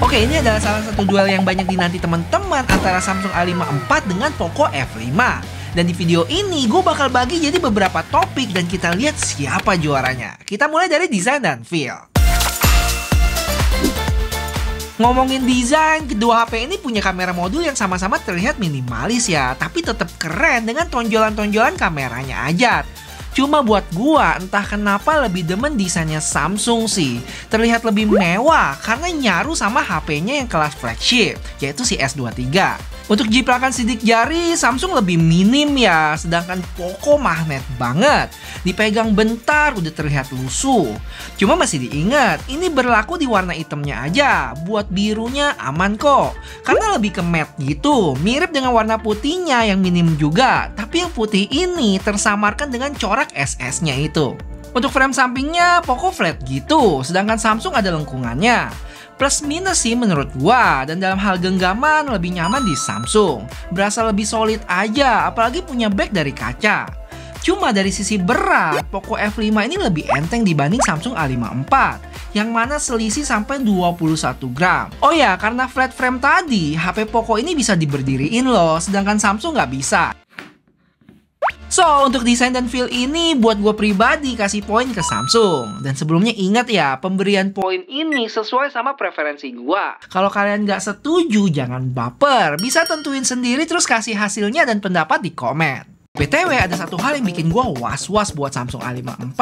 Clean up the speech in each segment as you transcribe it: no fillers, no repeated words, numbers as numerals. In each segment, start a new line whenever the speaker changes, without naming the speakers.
Oke, ini adalah salah satu duel yang banyak dinanti teman-teman antara Samsung A5 IV dengan Poco F5. Dan di video ini gue bakal bagi jadi beberapa topik dan kita lihat siapa juaranya. Kita mulai dari desain dan feel. Ngomongin desain, kedua HP ini punya kamera modul yang sama-sama terlihat minimalis ya, tapi tetap keren dengan tonjolan-tonjolan kameranya aja. Cuma buat gua, entah kenapa lebih demen desainnya Samsung sih. Terlihat lebih mewah karena nyaru sama HP-nya yang kelas flagship, yaitu si S23. Untuk jiplakan sidik jari, Samsung lebih minim ya, sedangkan Poco magnet banget. Dipegang bentar udah terlihat lusuh. Cuma masih diingat, ini berlaku di warna hitamnya aja. Buat birunya aman kok, karena lebih ke matte gitu. Mirip dengan warna putihnya yang minim juga, tapi yang putih ini tersamarkan dengan corak SS-nya itu. Untuk frame sampingnya, Poco flat gitu, sedangkan Samsung ada lengkungannya. Plus minus sih menurut gua, dan dalam hal genggaman lebih nyaman di Samsung. Berasa lebih solid aja, apalagi punya back dari kaca. Cuma dari sisi berat, Poco F5 ini lebih enteng dibanding Samsung A5 IV, yang mana selisih sampai 21 gram. Oh ya, karena flat frame tadi, HP Poco ini bisa diberdiriin loh, sedangkan Samsung nggak bisa. So, untuk desain dan feel ini buat gue pribadi kasih poin ke Samsung. Dan sebelumnya ingat ya, pemberian poin ini sesuai sama preferensi gue. Kalau kalian nggak setuju, jangan baper. Bisa tentuin sendiri terus kasih hasilnya dan pendapat di komen. BTW ada satu hal yang bikin gue was-was buat Samsung A5 IV,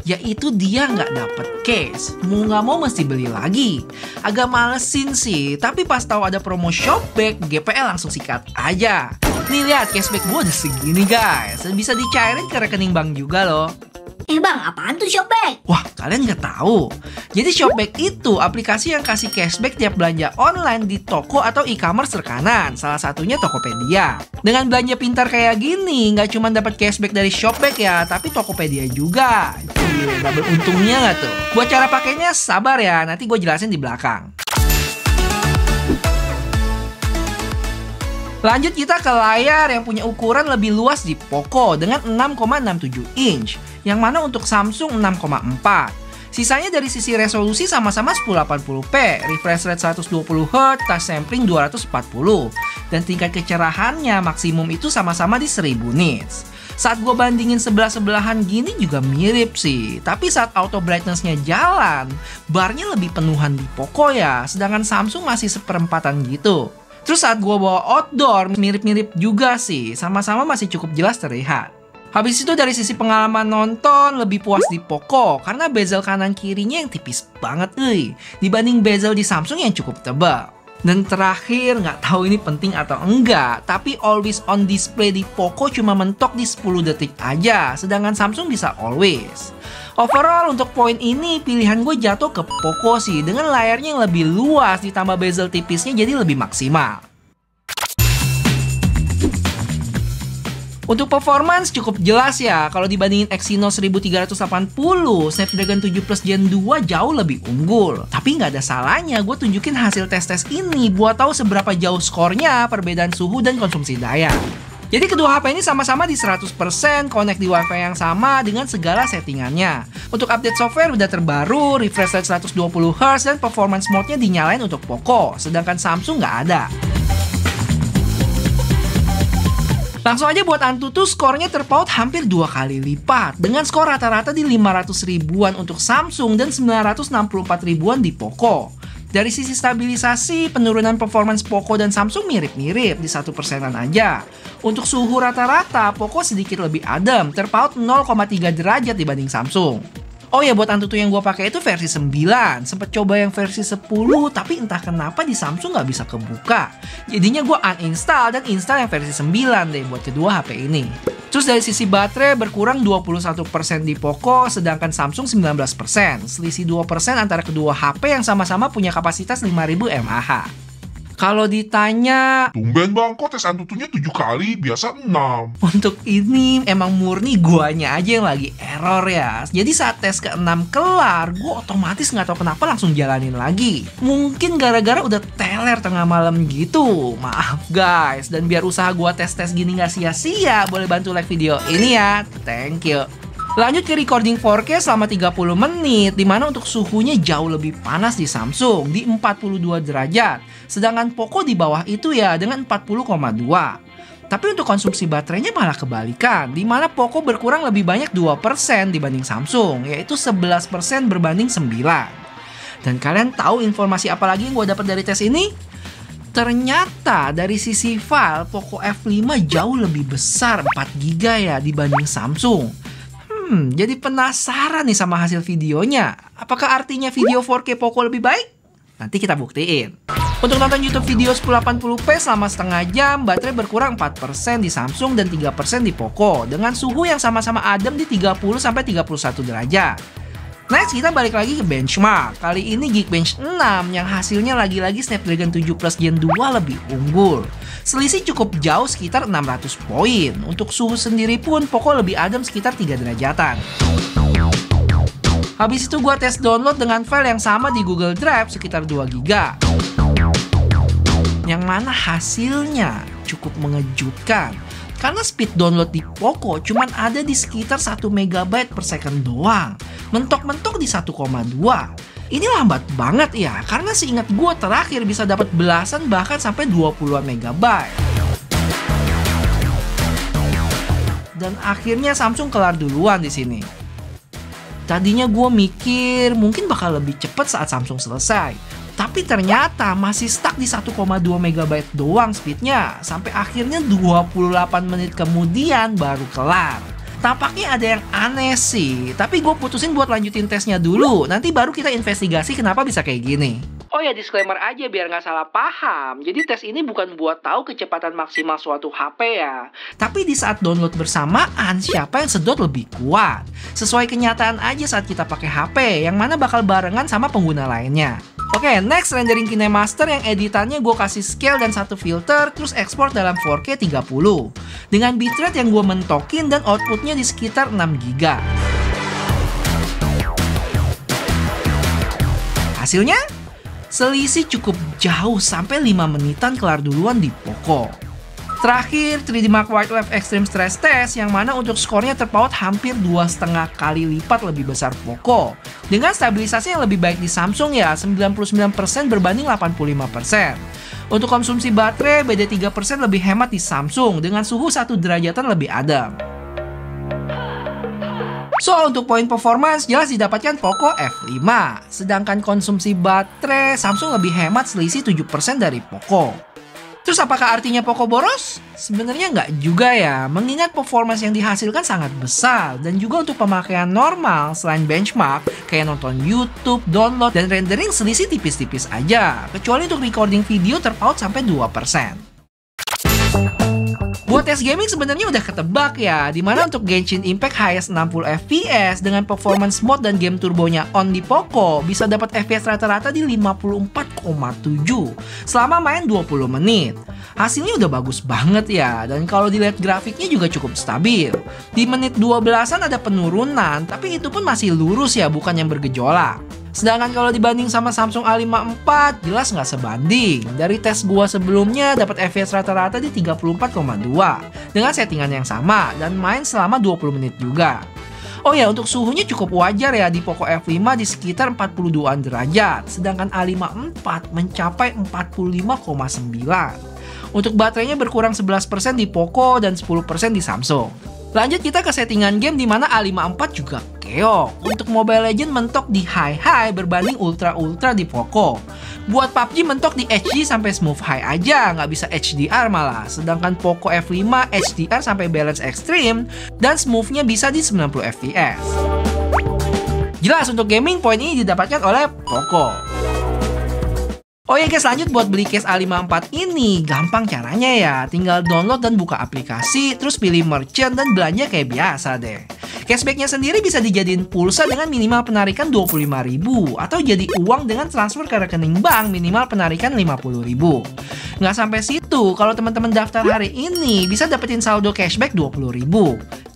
yaitu dia nggak dapet case. Mau nggak mau mesti beli lagi. Agak malesin sih, tapi pas tahu ada promo Shopback, GPL langsung sikat aja. Nih lihat, cashback gue udah segini guys, dan bisa dicairin ke rekening bank juga loh.
Bang, apaan tuh Shopback?
Wah, kalian nggak tahu. Jadi Shopback itu aplikasi yang kasih cashback tiap belanja online di toko atau e-commerce rekanan. Salah satunya Tokopedia. Dengan belanja pintar kayak gini, nggak cuma dapat cashback dari Shopback ya, tapi Tokopedia juga. Gila, double untungnya nggak tuh? Buat cara pakainya sabar ya, nanti gue jelasin di belakang. Lanjut kita ke layar yang punya ukuran lebih luas di Poco dengan 6,67 inch, yang mana untuk Samsung 6,4. Sisanya dari sisi resolusi sama-sama 1080p, refresh rate 120Hz, touch sampling 240, dan tingkat kecerahannya maksimum itu sama-sama di 1000 nits. Saat gue bandingin sebelah-sebelahan gini juga mirip sih, tapi saat auto brightness-nya jalan, barnya lebih penuhan di Poco ya, sedangkan Samsung masih seperempatan gitu. Terus saat gue bawa outdoor, mirip-mirip juga sih, sama-sama masih cukup jelas terlihat. Habis itu dari sisi pengalaman nonton, lebih puas di Poco, karena bezel kanan kirinya yang tipis banget dibanding bezel di Samsung yang cukup tebal. Dan terakhir, nggak tahu ini penting atau enggak, tapi always on display di Poco cuma mentok di 10 detik aja, sedangkan Samsung bisa always. Overall untuk poin ini pilihan gue jatuh ke Poco sih, dengan layarnya yang lebih luas ditambah bezel tipisnya jadi lebih maksimal. Untuk performance cukup jelas ya, kalau dibandingin Exynos 1380, Snapdragon 7 Plus Gen 2 jauh lebih unggul. Tapi nggak ada salahnya gue tunjukin hasil tes-tes ini buat tahu seberapa jauh skornya, perbedaan suhu dan konsumsi daya. Jadi kedua HP ini sama-sama di 100%, connect di WiFi yang sama dengan segala settingannya. Untuk update software udah terbaru, refresh rate 120Hz dan performance mode-nya dinyalain untuk Poco, sedangkan Samsung nggak ada. Langsung aja buat Antutu, skornya terpaut hampir 2 kali lipat, dengan skor rata-rata di 500 ribuan untuk Samsung dan 964 ribuan di Poco. Dari sisi stabilisasi, penurunan performance Poco dan Samsung mirip-mirip di 1%-an aja. Untuk suhu rata-rata, Poco sedikit lebih adem, terpaut 0,3 derajat dibanding Samsung. Oh ya, buat Antutu yang gue pakai itu versi 9. Sempet coba yang versi 10, tapi entah kenapa di Samsung nggak bisa kebuka. Jadinya gue uninstall dan install yang versi 9 deh buat kedua HP ini. Terus dari sisi baterai berkurang 21% di Poco, sedangkan Samsung 19%. Selisih 2% antara kedua HP yang sama-sama punya kapasitas 5000 mAh. Kalau ditanya,
tumben bang, kok tes Antutunya 7 kali, biasa 6.
Untuk ini emang murni guanya aja yang lagi error ya. Jadi saat tes ke-6 kelar, gue otomatis nggak tahu kenapa langsung jalanin lagi. Mungkin gara-gara udah teler tengah malam gitu. Maaf guys, dan biar usaha gue tes-tes gini nggak sia-sia, boleh bantu like video ini ya. Thank you. Lanjut ke recording 4K selama 30 menit, dimana untuk suhunya jauh lebih panas di Samsung, di 42 derajat. Sedangkan Poco di bawah itu ya dengan 40,2. Tapi untuk konsumsi baterainya malah kebalikan, dimana Poco berkurang lebih banyak 2% dibanding Samsung, yaitu 11% berbanding 9. Dan kalian tahu informasi apa lagi yang gue dapat dari tes ini? Ternyata dari sisi file, Poco F5 jauh lebih besar 4GB ya dibanding Samsung. Jadi penasaran nih sama hasil videonya. Apakah artinya video 4K Poco lebih baik? Nanti kita buktiin. Untuk nonton YouTube video 1080p selama setengah jam, baterai berkurang 4% di Samsung dan 3% di Poco, dengan suhu yang sama-sama adem di 30-31 derajat. Next, kita balik lagi ke benchmark. Kali ini Geekbench 6 yang hasilnya lagi-lagi Snapdragon 7 Plus Gen 2 lebih unggul. Selisih cukup jauh sekitar 600 poin. Untuk suhu sendiri pun Poco lebih adem sekitar 3 derajatan. Habis itu gua tes download dengan file yang sama di Google Drive sekitar 2GB. Yang mana hasilnya cukup mengejutkan. Karena speed download di Poco cuman ada di sekitar 1 MB per second doang. Mentok-mentok di 1,2. Ini lambat banget ya, karena seingat gue terakhir bisa dapat belasan bahkan sampai 20-an MB. Dan akhirnya Samsung kelar duluan di sini. Tadinya gue mikir mungkin bakal lebih cepat saat Samsung selesai. Tapi ternyata masih stuck di 1,2 MB doang speednya. Sampai akhirnya 28 menit kemudian baru kelar. Tampaknya ada yang aneh sih. Tapi gue putusin buat lanjutin tesnya dulu. Nanti baru kita investigasi kenapa bisa kayak gini. Oh ya, disclaimer aja biar nggak salah paham. Jadi tes ini bukan buat tahu kecepatan maksimal suatu HP ya. Tapi di saat download bersamaan, siapa yang sedot lebih kuat. Sesuai kenyataan aja saat kita pakai HP, yang mana bakal barengan sama pengguna lainnya. Oke, next rendering KineMaster yang editannya gue kasih scale dan satu filter, terus ekspor dalam 4K 30. Dengan bitrate yang gue mentokin dan outputnya di sekitar 6GB. Hasilnya? Selisih cukup jauh sampai 5 menitan kelar duluan di Poco. Terakhir, 3D Mark Wildlife Extreme Stress Test yang mana untuk skornya terpaut hampir 2,5 kali lipat lebih besar Poco. Dengan stabilisasi yang lebih baik di Samsung ya, 99% berbanding 85%. Untuk konsumsi baterai, beda 3% lebih hemat di Samsung dengan suhu 1 derajatan lebih adem. So, untuk poin performance jelas didapatkan Poco F5. Sedangkan konsumsi baterai, Samsung lebih hemat selisih 7% dari Poco. Terus apakah artinya Poco boros? Sebenarnya nggak juga ya, mengingat performance yang dihasilkan sangat besar. Dan juga untuk pemakaian normal, selain benchmark, kayak nonton YouTube, download, dan rendering selisih tipis-tipis aja. Kecuali untuk recording video terpaut sampai 2%. Buat tes gaming sebenarnya udah ketebak ya, dimana untuk Genshin Impact highest 60 FPS dengan performance mode dan game turbonya on di Poco bisa dapat FPS rata-rata di 54,7 selama main 20 menit. Hasilnya udah bagus banget ya, dan kalau dilihat grafiknya juga cukup stabil. Di menit 12-an ada penurunan, tapi itu pun masih lurus ya, bukan yang bergejolak. Sedangkan kalau dibanding sama Samsung A54, jelas nggak sebanding. Dari tes gua sebelumnya dapat FPS rata-rata di 34,2 dengan settingan yang sama dan main selama 20 menit juga. Oh ya, untuk suhunya cukup wajar ya di Poco F5 di sekitar 42-an derajat, sedangkan A54 mencapai 45,9. Untuk baterainya berkurang 11% di Poco dan 10% di Samsung. Lanjut kita ke settingan game di mana A54 juga keok. Untuk Mobile Legends mentok di high berbanding ultra di Poco. Buat PUBG mentok di HD sampai smooth high aja, nggak bisa HDR malah. Sedangkan Poco F5 HDR sampai balance extreme dan smoothnya bisa di 90 fps. Jelas untuk gaming poin ini didapatkan oleh Poco. Oh ya guys, lanjut buat beli case A54 ini gampang caranya ya. Tinggal download dan buka aplikasi, terus pilih merchant dan belanja kayak biasa deh. Cashbacknya sendiri bisa dijadiin pulsa dengan minimal penarikan 25.000 atau jadi uang dengan transfer ke rekening bank minimal penarikan 50.000. Nggak sampai situ, kalau teman-teman daftar hari ini bisa dapetin saldo cashback 20.000.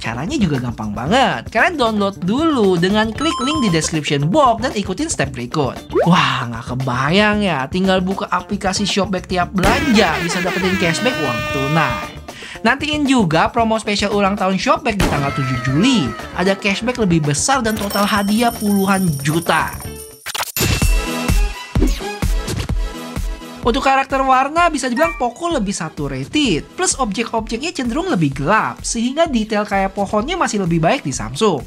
Caranya juga gampang banget. Kalian download dulu dengan klik link di description box dan ikutin step berikut. Wah, nggak kebayang ya. Tinggal buka aplikasi Shopback tiap belanja bisa dapetin cashback uang tunai. Nantiin juga promo spesial ulang tahun Shopback di tanggal 7 Juli. Ada cashback lebih besar dan total hadiah puluhan juta. Untuk karakter warna bisa dibilang Poco lebih saturated, plus objek-objeknya cenderung lebih gelap, sehingga detail kayak pohonnya masih lebih baik di Samsung.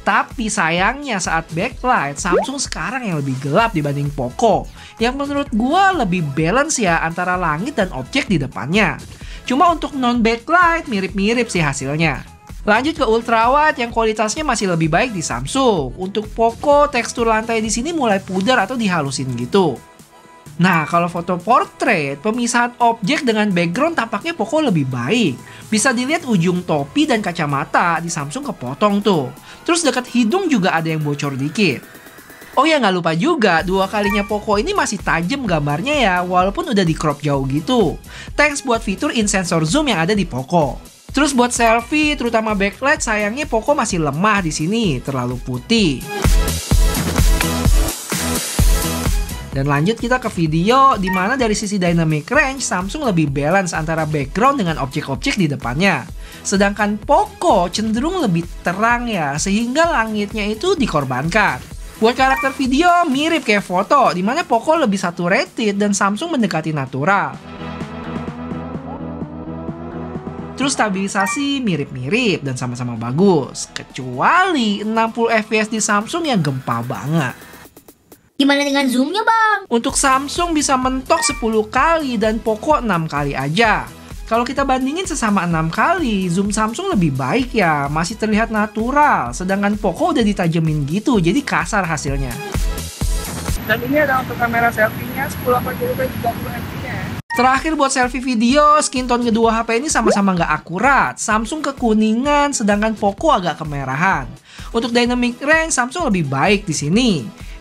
Tapi sayangnya saat backlight, Samsung sekarang yang lebih gelap dibanding Poco, yang menurut gua lebih balance ya antara langit dan objek di depannya. Cuma untuk non-backlight mirip-mirip sih hasilnya. Lanjut ke ultrawide yang kualitasnya masih lebih baik di Samsung. Untuk Poco, tekstur lantai di sini mulai pudar atau dihalusin gitu. Nah, kalau foto portrait, pemisahan objek dengan background tampaknya Poco lebih baik. Bisa dilihat ujung topi dan kacamata di Samsung kepotong tuh. Terus dekat hidung juga ada yang bocor dikit. Oh ya, nggak lupa juga, dua kalinya Poco ini masih tajam gambarnya ya, walaupun udah di crop jauh gitu. Thanks buat fitur in-sensor zoom yang ada di Poco. Terus buat selfie, terutama backlight, sayangnya Poco masih lemah di sini, terlalu putih. Dan lanjut kita ke video, di mana dari sisi dynamic range, Samsung lebih balance antara background dengan objek-objek di depannya. Sedangkan Poco cenderung lebih terang ya, sehingga langitnya itu dikorbankan. Buat karakter video mirip kayak foto, di mana Poco lebih saturated dan Samsung mendekati natural. Terus stabilisasi mirip-mirip dan sama-sama bagus, kecuali 60 fps di Samsung yang gempa banget.
Gimana dengan zoomnya bang?
Untuk Samsung bisa mentok 10 kali dan Poco 6 kali aja. Kalau kita bandingin sesama 6 kali, zoom Samsung lebih baik ya, masih terlihat natural. Sedangkan Poco udah ditajemin gitu, jadi kasar hasilnya. Dan ini ada untuk kamera selfie-nya 1080p 30fps. Terakhir buat selfie video, skin tone kedua HP ini sama-sama nggak akurat. Samsung kekuningan, sedangkan Poco agak kemerahan. Untuk dynamic range, Samsung lebih baik di sini.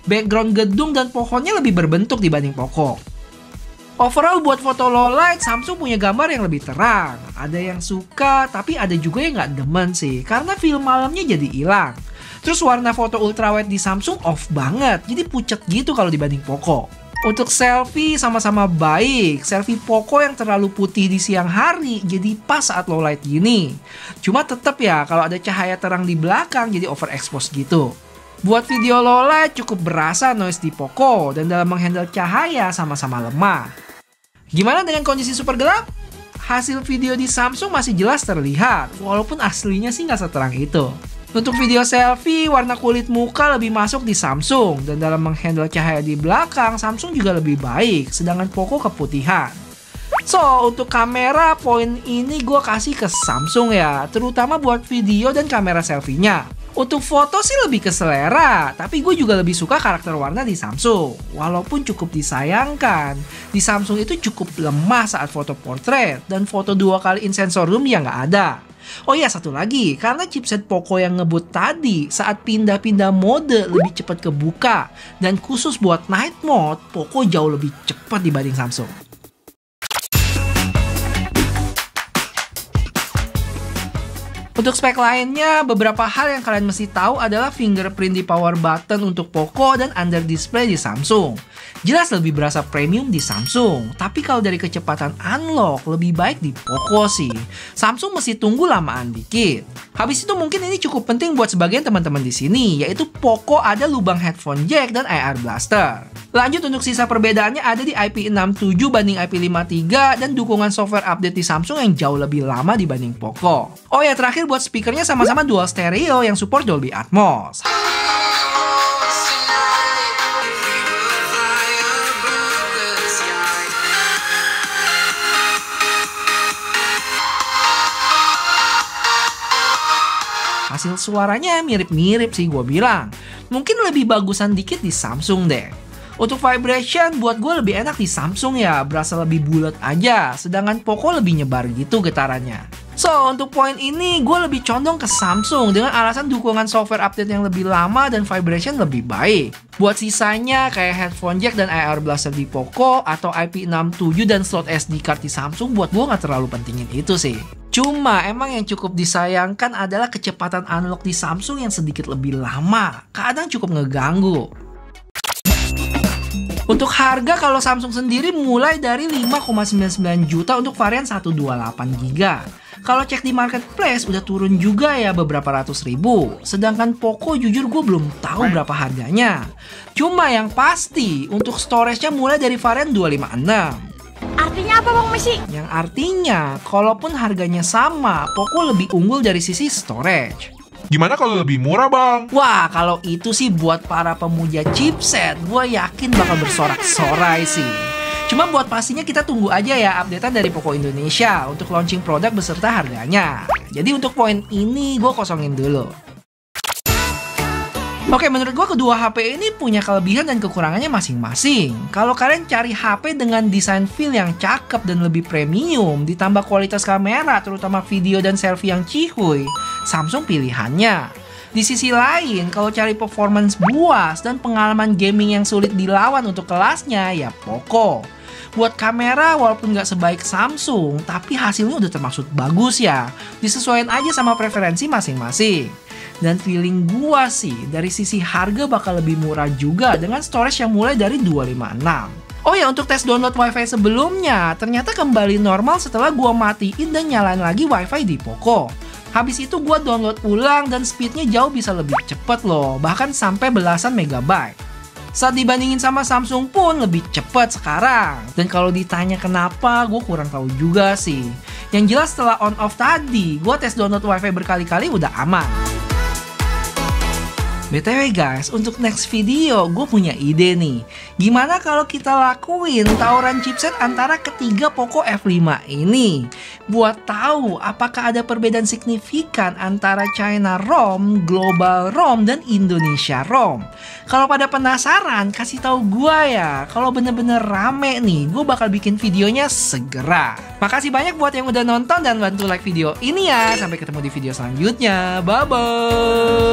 Background gedung dan pohonnya lebih berbentuk dibanding Poco. Overall buat foto low light, Samsung punya gambar yang lebih terang. Ada yang suka, tapi ada juga yang nggak demen sih, karena film malamnya jadi hilang. Terus warna foto ultrawide di Samsung off banget, jadi pucet gitu kalau dibanding Poco. Untuk selfie sama-sama baik, selfie Poco yang terlalu putih di siang hari jadi pas saat low light gini. Cuma tetap ya, kalau ada cahaya terang di belakang jadi overexpose gitu. Buat video low light cukup berasa noise di Poco dan dalam menghandle cahaya sama-sama lemah. Gimana dengan kondisi super gelap? Hasil video di Samsung masih jelas terlihat, walaupun aslinya sih nggak seterang itu. Untuk video selfie, warna kulit muka lebih masuk di Samsung dan dalam menghandle cahaya di belakang, Samsung juga lebih baik, sedangkan Poco keputihan. So, untuk kamera, poin ini gue kasih ke Samsung ya, terutama buat video dan kamera selfie-nya. Untuk foto sih lebih ke selera, tapi gue juga lebih suka karakter warna di Samsung. Walaupun cukup disayangkan, di Samsung itu cukup lemah saat foto portrait dan foto 2 kali in-sensor zoom yang nggak ada. Oh iya, satu lagi, karena chipset Poco yang ngebut tadi, saat pindah-pindah mode lebih cepat kebuka. Dan khusus buat night mode, Poco jauh lebih cepat dibanding Samsung. Untuk spek lainnya, beberapa hal yang kalian mesti tahu adalah fingerprint di power button untuk Poco dan under display di Samsung. Jelas lebih berasa premium di Samsung, tapi kalau dari kecepatan unlock lebih baik di Poco sih. Samsung mesti tunggu lamaan dikit. Habis itu mungkin ini cukup penting buat sebagian teman-teman di sini, yaitu Poco ada lubang headphone jack dan IR blaster. Lanjut untuk sisa perbedaannya ada di IP67 banding IP53 dan dukungan software update di Samsung yang jauh lebih lama dibanding Poco. Oh ya, terakhir buat speakernya sama-sama dual stereo yang support Dolby Atmos. Hasil suaranya mirip-mirip sih gue bilang. Mungkin lebih bagusan dikit di Samsung deh. Untuk vibration buat gue lebih enak di Samsung ya, berasa lebih bulat aja. Sedangkan Poco lebih nyebar gitu getarannya. So, untuk poin ini gue lebih condong ke Samsung dengan alasan dukungan software update yang lebih lama dan vibration lebih baik. Buat sisanya kayak headphone jack dan IR blaster di Poco atau IP67 dan slot SD card di Samsung buat gue nggak terlalu pentingin itu sih. Cuma emang yang cukup disayangkan adalah kecepatan unlock di Samsung yang sedikit lebih lama. Kadang cukup ngeganggu. Untuk harga kalau Samsung sendiri mulai dari 5,99 juta untuk varian 128GB. Kalau cek di marketplace udah turun juga ya beberapa ratus ribu. Sedangkan Poco jujur gue belum tahu berapa harganya. Cuma yang pasti untuk storage-nya mulai dari varian 256.
Artinya apa Bang Messi?
Yang artinya, kalaupun harganya sama, Poco lebih unggul dari sisi storage.
Gimana kalau lebih murah, Bang?
Wah, kalau itu sih buat para pemuja chipset, gue yakin bakal bersorak-sorai sih. Cuma buat pastinya kita tunggu aja ya updatean dari Poco Indonesia untuk launching produk beserta harganya. Jadi untuk poin ini gue kosongin dulu. Oke, menurut gue kedua HP ini punya kelebihan dan kekurangannya masing-masing. Kalau kalian cari HP dengan desain feel yang cakep dan lebih premium, ditambah kualitas kamera, terutama video dan selfie yang cihuy, Samsung pilihannya. Di sisi lain, kalau cari performance buas dan pengalaman gaming yang sulit dilawan untuk kelasnya, ya Poco. Buat kamera, walaupun nggak sebaik Samsung, tapi hasilnya udah termasuk bagus ya. Disesuaikan aja sama preferensi masing-masing. Dan feeling gua sih, dari sisi harga bakal lebih murah juga dengan storage yang mulai dari 256. Oh ya, untuk tes download WiFi sebelumnya, ternyata kembali normal setelah gua matiin dan nyalain lagi WiFi di Poco. Habis itu gua download ulang dan speednya jauh bisa lebih cepet loh, bahkan sampai belasan megabyte. Saat dibandingin sama Samsung pun lebih cepet sekarang. Dan kalau ditanya kenapa, gue kurang tahu juga sih. Yang jelas setelah on off tadi, gue tes download WiFi berkali-kali udah aman. BTW guys, untuk next video gue punya ide nih. Gimana kalau kita lakuin tawuran chipset antara ketiga Poco F5 ini? Buat tahu apakah ada perbedaan signifikan antara China ROM, Global ROM, dan Indonesia ROM. Kalau pada penasaran, kasih tahu gue ya. Kalau bener-bener rame nih, gue bakal bikin videonya segera. Makasih banyak buat yang udah nonton dan bantu like video ini ya. Sampai ketemu di video selanjutnya. Bye-bye.